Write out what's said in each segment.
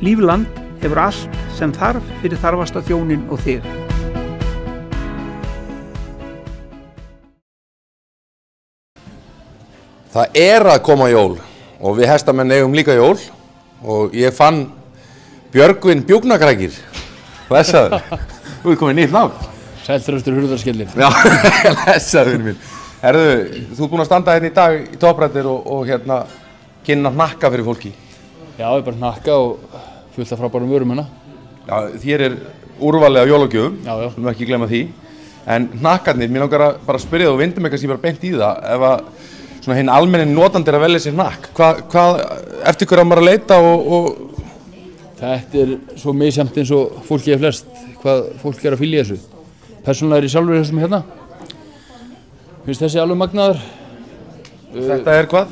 Lífland hefur allt sem þarf fyrir þarfasta þjónin og þig. Það að koma jól og við hestamenn eigum líka jól og ég fann Björgvin Bjúgnakrækir. Blessaður. Þú ert komið nýtt nafn. Sælþröstur Hurðarskellin. Já, blessaður minn. Herðu, þú ert búinn að standa hérna í dag í topprættir og hérna kynna hnakka fyrir fólki. Já, ég bara hnakka og fullt af frábærum vörum hérna. Já, þér úrvalið af jólagjöfum, Já. Skulum ekki glemma því. En hnakkarnir, mér langar að bara spyrja þú og vindum eitthvað sem ég bara beint í það. Ef að svona hinn almenni notandi að velja sér hnakk, eftir hverju á maður að leita og... Þetta svo misjafnt eins og fólki flest, hvað fólk að fíla í þessu. Persónulega ég sjálfur þessum hérna. Finnst þessi alveg magnaður. Þetta hvað?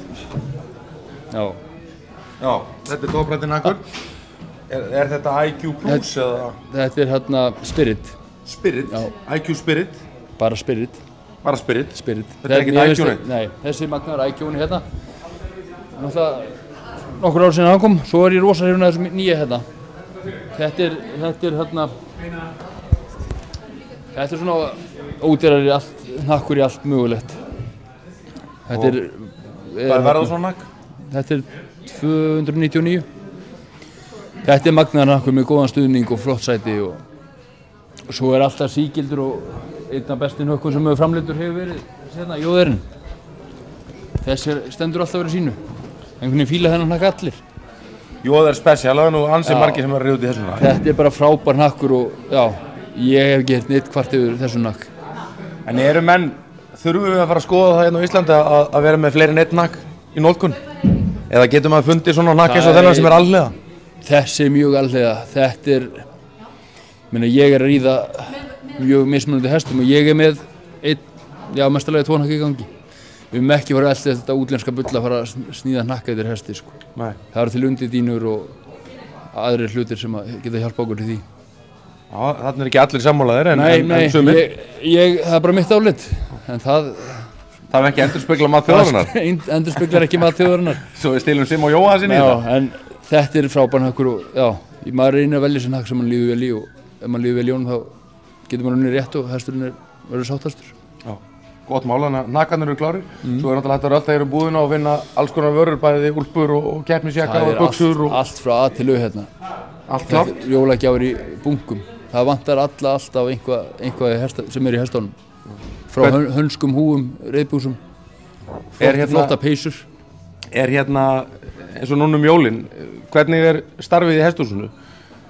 Já. Já, þetta topprættin akkur. Er þetta IQ Plus eða? Þetta hérna Spirit. Spirit? Já. IQ Spirit? Bara Spirit. Bara Spirit? Spirit. Þetta ekkert IQ-neitt? Nei, þessi magnaður IQ-ni hérna. Náttúrulega nokkur ár sinni hann kom, svo ég rosa hrifinn af þessum nýja hérna. Þetta hérna... Þetta svona ódýrari allt, hnakkur í allt mögulegt. Þetta Hvað verður svona hnakk? Þetta 299. Þetta magnaður hnakkur með góðan stuðning og flott sæti og svo alltaf sígildur og einn af bestu hnökkum sem framleiddur hefur verið hérna, jóðurinn. Þessi stendur alltaf verið sínu. Einhvern veginn fíla þennan hnakk allir. Jóður spesial, það nú ansið margir sem út í þessum hnakk. Þetta bara frábær hnakkur og já, ég hef ekki heyrt neitt hvart yfir þessum hnakk. En eru menn, þurfum við að fara að skoða það hérna á Íslandi að vera með fleiri en einn hnakk í notkun? Eða getur maður fundið svona hnakk eins og þennan sem alhliða? Þessi mjög alhliða. Þetta ég að ríða mjög mismunandi hestum og ég með mestarlega 2 hnakka í gangi. Við höfum ekki farið alltaf þetta útlenska bull að fara að sníða hnakka yfir hesti, sko. Nei. Það eru til undirdýnur og aðrir hlutir sem geta hjálpa okkur til því. Já, þarna ekki allir sammálaðir en sumir. Það bara mitt álit, en það ekki endurspegla mat þjóðarinnar. Endurspeglar ekki mat þjóðarinnar. Svo við stilum Sim og Jóa sinni í það. Já, en þetta frábær hnakkur og já, maður reynir að velja sér hnakk sem mann líður vel í og ef mann líður vel í honum þá getur maður unnið rétt og hesturinn verður sáttastur. Já. Gott mál, þannig að hnakkarnir eru klárir. Svo náttúrulega hægt að rölda hér búðina og finna alls konar vörur, bæði úlpur og keppnisjakka og buxur og... Allt frá A til Ö hérna. Allt klárt? Jólagjafir í bunkum. Það vantar alltaf eitthvað sem í hestunum. Frá hönskum, húum, reiðbúsum, flotta peysur. Hérna, eins og núna jólin, hvernig starfið í hesthúsinu?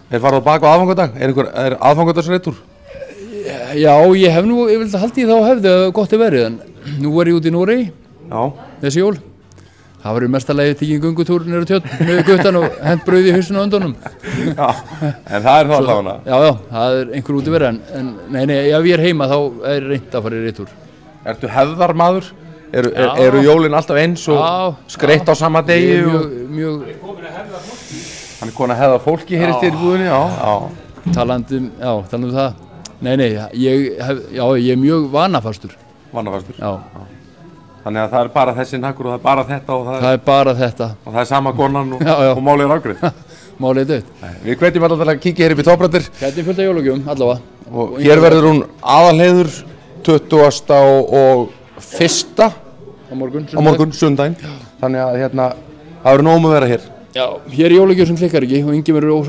Farið á bak á aðfangadag? Er aðfangadagsreitur? Já, ég hef nú yfirleitt haldið þá hefði gott verið, en nú var ég út í Noregi þessi jól. Það var mestarlega tekið göngutúr niður á tjörn með guttan og hent brauð í hausinn á öndunum. Já, en það þá allavega? Já, það einhver út verið, en nei, ef ég heima þá reynt að fara í reitur. Ertu hefðarmaður? Eru jólin alltaf eins og skreitt á sama degi? Mjög... Hann komin að hefða fólki hér í styrbúðinni, já. Talandi um það. Nei, ég er mjög vanafastur. Vanafastur? Já. Þannig að það bara þessi hnakkur og það bara þetta og það bara þetta. Og það sama konan og málið afgreitt. Málið dautt. Við hvetjum alltaf að kíkja hér upp í topprættir. Þetta fullt af jólagjöfum, allavega. Og hér verður hún aðalheiður 20. og 1. á morgun, sundaginn. Þannig að hérna, það verður nóg að vera hér. Já, hér er jólagjöf sem klikkar ekki og yngi verður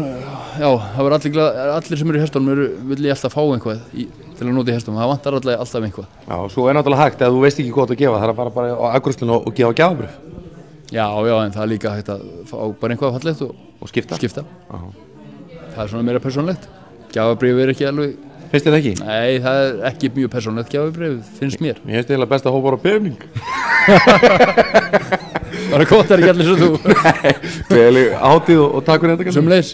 það verður allir sem eru í hestunum vilja alltaf fá einhvað til að nota í hestunum, það vantar alltaf einhvað. Já, og svo náttúrulega hægt, ef þú veist ekki hvað að gefa, það að fara bara á afgreiðsluna og gefa gjafabréf. Já, en það líka hægt að fá bara einhvað fallegt og skipta. Það svona meira persónlegt. Gjafabréf ekki alveg... Finnst þér það ekki? Nei, það ekki mjög persónlegt gjafabréf, finnst mér. Mér finnst eiginlega best að hópa á pening. Bara gott ekki allir sem þú. Nei, vel hátíð og takk fyrir þetta. Sömuleiðis.